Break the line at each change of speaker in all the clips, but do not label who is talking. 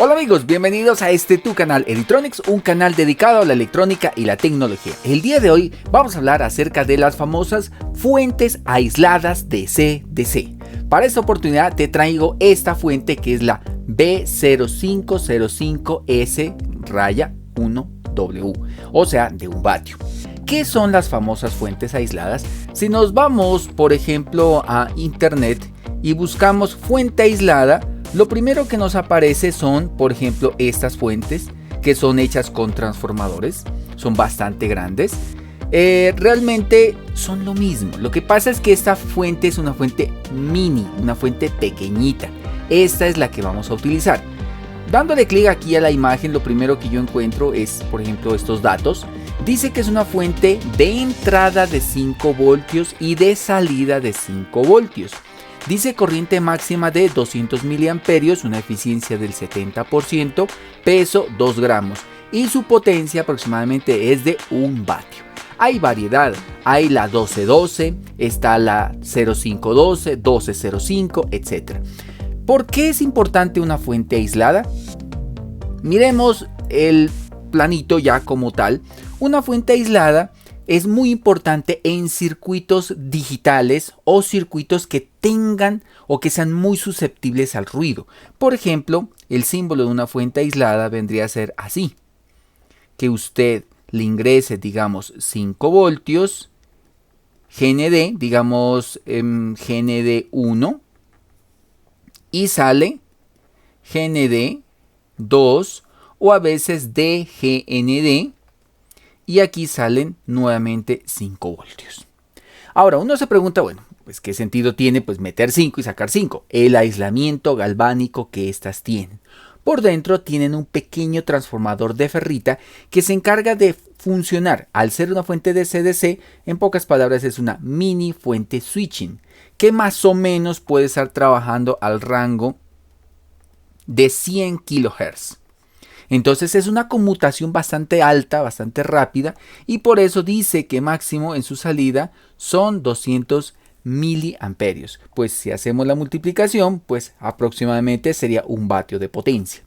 Hola amigos, bienvenidos a tu canal Editronics, un canal dedicado a la electrónica y la tecnología. El día de hoy vamos a hablar acerca de las famosas fuentes aisladas de CDC. Para esta oportunidad te traigo esta fuente que es la B0505S-1W, o sea, de 1 vatio. ¿Qué son las famosas fuentes aisladas? Si nos vamos, por ejemplo, a internet y buscamos fuente aislada, lo primero que nos aparece son, por ejemplo, estas fuentes que son hechas con transformadores, son bastante grandes. Realmente son lo mismo. Lo que pasa es que esta fuente es una fuente mini, una fuente pequeñita. Esta es la que vamos a utilizar. Dándole clic aquí a la imagen, lo primero que yo encuentro es, por ejemplo, estos datos. Dice que es una fuente de entrada de 5 voltios y de salida de 5 voltios. Dice corriente máxima de 200 miliamperios, una eficiencia del 70%, peso 2 gramos y su potencia aproximadamente es de 1 vatio. Hay variedad, hay la 1212, está la 0512, 1205, etc. ¿Por qué es importante una fuente aislada? Miremos el planito ya como tal. Una fuente aislada es muy importante en circuitos digitales o circuitos que tengan o que sean muy susceptibles al ruido. Por ejemplo, el símbolo de una fuente aislada vendría a ser así. Que usted le ingrese, digamos, 5 voltios, GND, digamos GND 1, y sale GND 2 o a veces DGND. Y aquí salen nuevamente 5 voltios. Ahora uno se pregunta, bueno, pues qué sentido tiene pues meter 5 y sacar 5. El aislamiento galvánico que estas tienen. Por dentro tienen un pequeño transformador de ferrita que se encarga de funcionar. Al ser una fuente de CDC, en pocas palabras es una mini fuente switching, que más o menos puede estar trabajando al rango de 100 kHz. Entonces es una conmutación bastante alta, bastante rápida, y por eso dice que máximo en su salida son 200 miliamperios. Pues si hacemos la multiplicación, pues aproximadamente sería 1 vatio de potencia.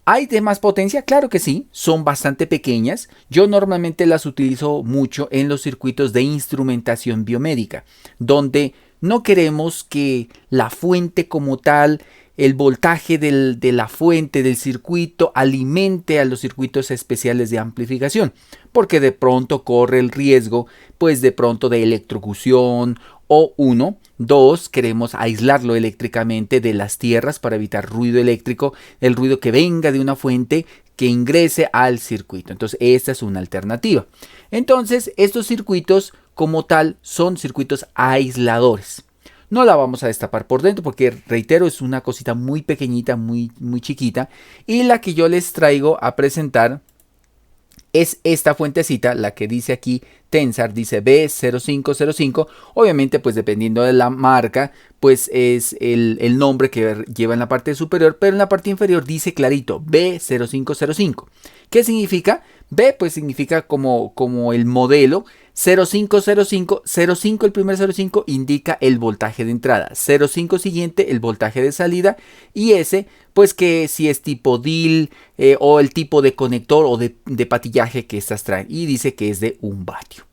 ¿Hay de más potencia? Claro que sí, son bastante pequeñas. Yo normalmente las utilizo mucho en los circuitos de instrumentación biomédica, donde no queremos que la fuente como tal, el voltaje de la fuente del circuito alimente a los circuitos especiales de amplificación, porque de pronto corre el riesgo, pues de pronto de electrocución o 1, 2, queremos aislarlo eléctricamente de las tierras para evitar ruido eléctrico, el ruido que venga de una fuente que ingrese al circuito. Entonces esta es una alternativa. Entonces estos circuitos como tal son circuitos aisladores. No la vamos a destapar por dentro porque, reitero, es una cosita muy pequeñita, muy chiquita. Y la que yo les traigo a presentar es esta fuentecita, la que dice aquí Tensar, dice B0505. Obviamente, pues dependiendo de la marca, pues es el nombre que lleva en la parte superior, pero en la parte inferior dice clarito B0505. ¿Qué significa? B pues significa como el modelo. 0505, 05 el primer 05 indica el voltaje de entrada, 05 siguiente el voltaje de salida y ese pues que si es tipo DIL o el tipo de conector o de patillaje que estas traen y dice que es de 1 vatio.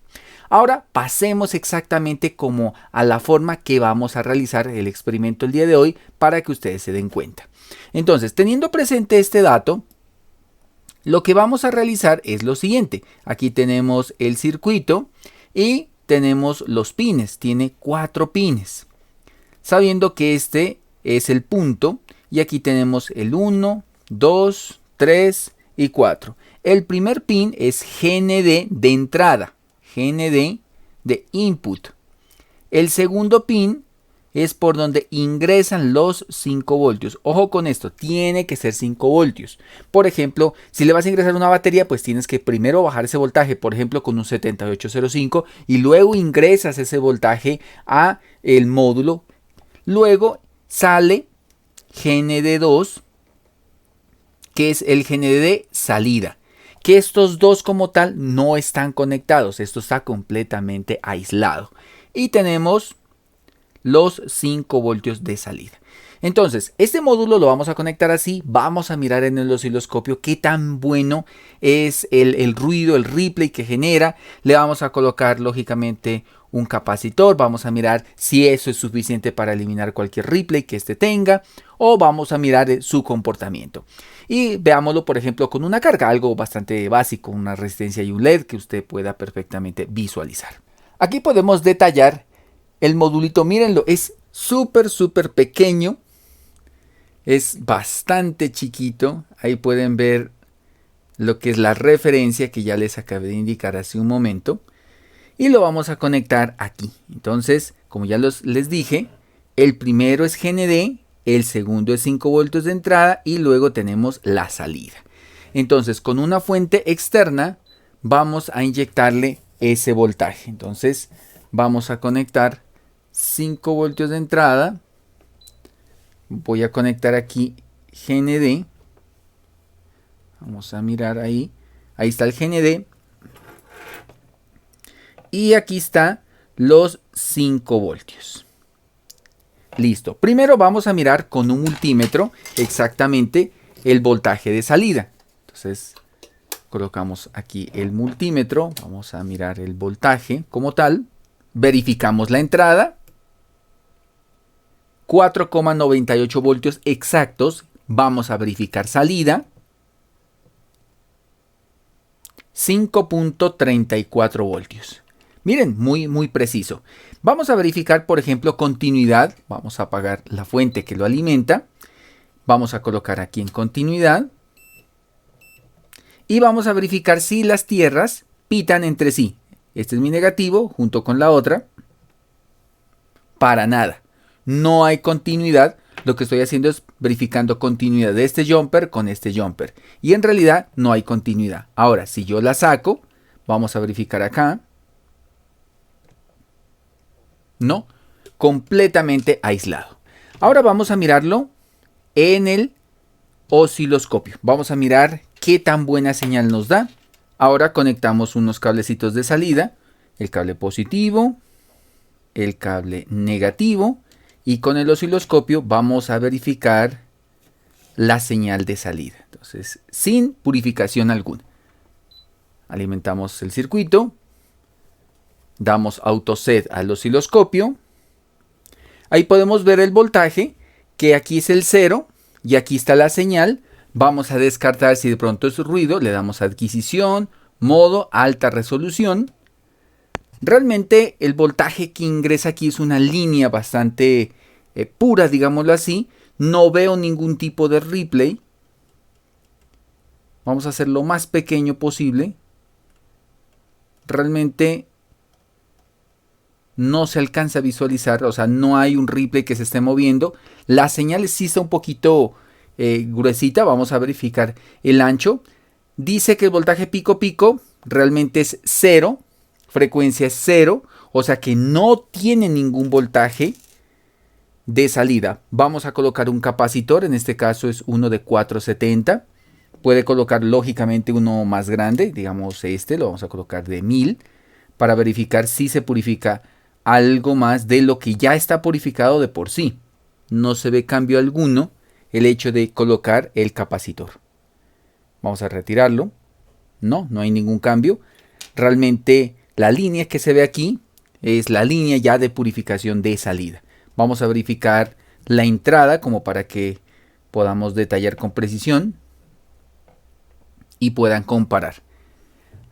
Ahora pasemos exactamente como a la forma que vamos a realizar el experimento el día de hoy para que ustedes se den cuenta. Entonces, teniendo presente este dato, lo que vamos a realizar es lo siguiente. Aquí tenemos el circuito y tenemos los pines. Tiene 4 pines. Sabiendo que este es el punto y aquí tenemos el 1, 2, 3 y 4. El primer pin es GND de entrada, GND de input. El segundo pin es por donde ingresan los 5 voltios. Ojo con esto, tiene que ser 5 voltios. Por ejemplo, si le vas a ingresar una batería, pues tienes que primero bajar ese voltaje, por ejemplo, con un 7805 y luego ingresas ese voltaje a el módulo. Luego sale GND2, que es el GND de salida. Que estos dos como tal no están conectados, esto está completamente aislado. Y tenemos los 5 voltios de salida. Entonces, este módulo lo vamos a conectar así, vamos a mirar en el osciloscopio qué tan bueno es el ruido, el replay que genera. Le vamos a colocar lógicamente un capacitor, vamos a mirar si eso es suficiente para eliminar cualquier replay que este tenga, o vamos a mirar su comportamiento. Y veámoslo, por ejemplo, con una carga, algo bastante básico, una resistencia y un LED que usted pueda perfectamente visualizar. Aquí podemos detallar el modulito, mírenlo, es súper pequeño. Es bastante chiquito. Ahí pueden ver lo que es la referencia que ya les acabé de indicar hace un momento. Y lo vamos a conectar aquí. Entonces, como ya les dije, el primero es GND, el segundo es 5 voltios de entrada y luego tenemos la salida. Entonces, con una fuente externa vamos a inyectarle ese voltaje. Entonces, vamos a conectar 5 voltios de entrada. Voy a conectar aquí GND. Vamos a mirar ahí. Ahí está el GND. Y aquí está los 5 voltios. Listo. Primero vamos a mirar con un multímetro exactamente el voltaje de salida. Entonces colocamos aquí el multímetro. Vamos a mirar el voltaje como tal. Verificamos la entrada. 4,98 voltios exactos. Vamos a verificar salida. 5,34 voltios. Miren, muy preciso. Vamos a verificar, por ejemplo, continuidad. Vamos a apagar la fuente que lo alimenta. Vamos a colocar aquí en continuidad. Y vamos a verificar si las tierras pitan entre sí. Este es mi negativo junto con la otra. Para nada. No hay continuidad. Lo que estoy haciendo es verificando continuidad de este jumper con este jumper. Y en realidad no hay continuidad. Ahora, si yo la saco, vamos a verificar acá. No, completamente aislado. Ahora vamos a mirarlo en el osciloscopio. Vamos a mirar qué tan buena señal nos da. Ahora conectamos unos cablecitos de salida. El cable positivo, el cable negativo. Y con el osciloscopio vamos a verificar la señal de salida. Entonces, sin purificación alguna. Alimentamos el circuito. Damos autoset al osciloscopio. Ahí podemos ver el voltaje, que aquí es el 0 y aquí está la señal. Vamos a descartar si de pronto es ruido. Le damos adquisición, modo, alta resolución. Realmente el voltaje que ingresa aquí es una línea bastante pura, digámoslo así. No veo ningún tipo de replay. Vamos a hacer lo más pequeño posible. Realmente no se alcanza a visualizar, o sea, no hay un replay que se esté moviendo. La señal sí está un poquito gruesita. Vamos a verificar el ancho. Dice que el voltaje pico realmente es 0. Frecuencia es 0, o sea que no tiene ningún voltaje de salida. Vamos a colocar un capacitor, en este caso es uno de 470. Puede colocar lógicamente uno más grande, digamos este, lo vamos a colocar de 1000, para verificar si se purifica algo más de lo que ya está purificado de por sí. No se ve cambio alguno el hecho de colocar el capacitor. Vamos a retirarlo. No hay ningún cambio. Realmente la línea que se ve aquí es la línea ya de purificación de salida. Vamos a verificar la entrada como para que podamos detallar con precisión y puedan comparar.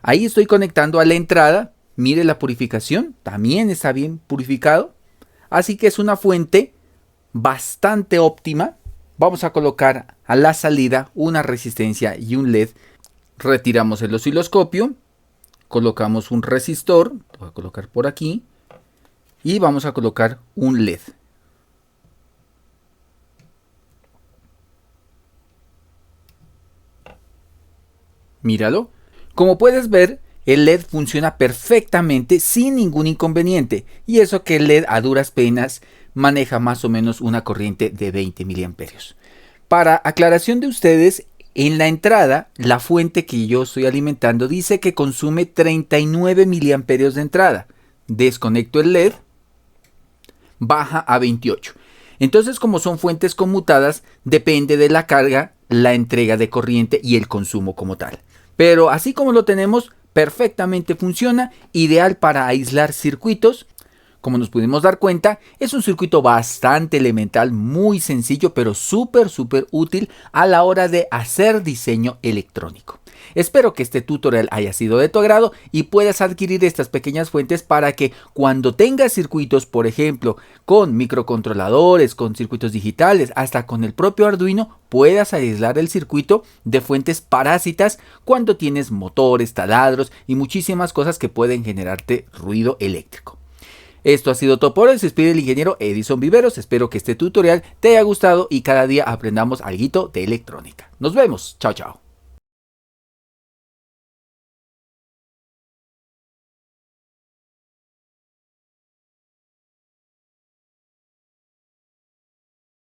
Ahí estoy conectando a la entrada. Mire la purificación, también está bien purificado. Así que es una fuente bastante óptima. Vamos a colocar a la salida una resistencia y un LED. Retiramos el osciloscopio. Colocamos un resistor, lo voy a colocar por aquí, y vamos a colocar un LED. Míralo. Como puedes ver, el LED funciona perfectamente sin ningún inconveniente, y eso que el LED a duras penas maneja más o menos una corriente de 20 miliamperios. Para aclaración de ustedes, en la entrada, la fuente que yo estoy alimentando dice que consume 39 miliamperios de entrada. Desconecto el LED, baja a 28. Entonces, como son fuentes conmutadas, depende de la carga, la entrega de corriente y el consumo como tal. Pero así como lo tenemos, perfectamente funciona, ideal para aislar circuitos. Como nos pudimos dar cuenta, es un circuito bastante elemental, muy sencillo, pero súper útil a la hora de hacer diseño electrónico. Espero que este tutorial haya sido de tu agrado y puedas adquirir estas pequeñas fuentes para que cuando tengas circuitos, por ejemplo, con microcontroladores, con circuitos digitales, hasta con el propio Arduino, puedas aislar el circuito de fuentes parásitas cuando tienes motores, taladros y muchísimas cosas que pueden generarte ruido eléctrico. Esto ha sido todo por hoy. Se despide el ingeniero Edison Viveros. Espero que este tutorial te haya gustado y cada día aprendamos algo de electrónica. Nos vemos. Chao, chao.